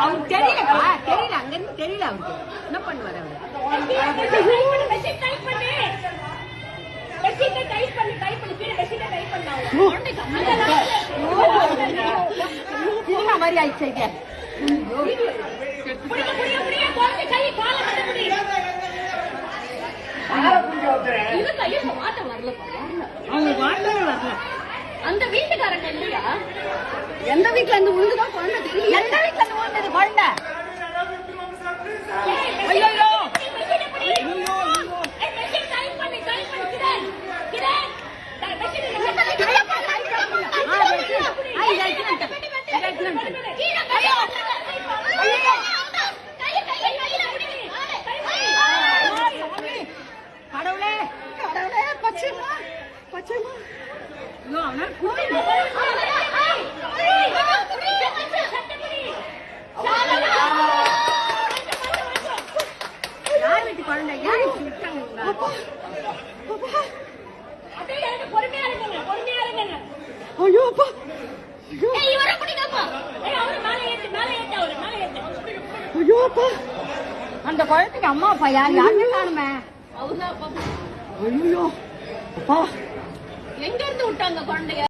அவருக்கு தெரியல அங்க இருந்து தெரியல அவருக்கு என்ன பண்ணுவாரு அவரு மாதிரி ஆயிடுச்சு அவங்க வரல அந்த வீட்டுக்காரங்க இல்லையா எந்த வீட்டுல இருந்து உழுதுதான் குழந்தை தெரியும் எந்த வீட்டுல இருந்து உழுந்தது குழந்தை கடவுளே கடவுளே பச்சைமா பச்சைமா யார் வீட்டு குழந்தை யாரு அந்த குழந்தைக்கு அம்மா அப்பா யார் யாருமே காணுமே எங்க இருந்து விட்டாங்க குழந்தைய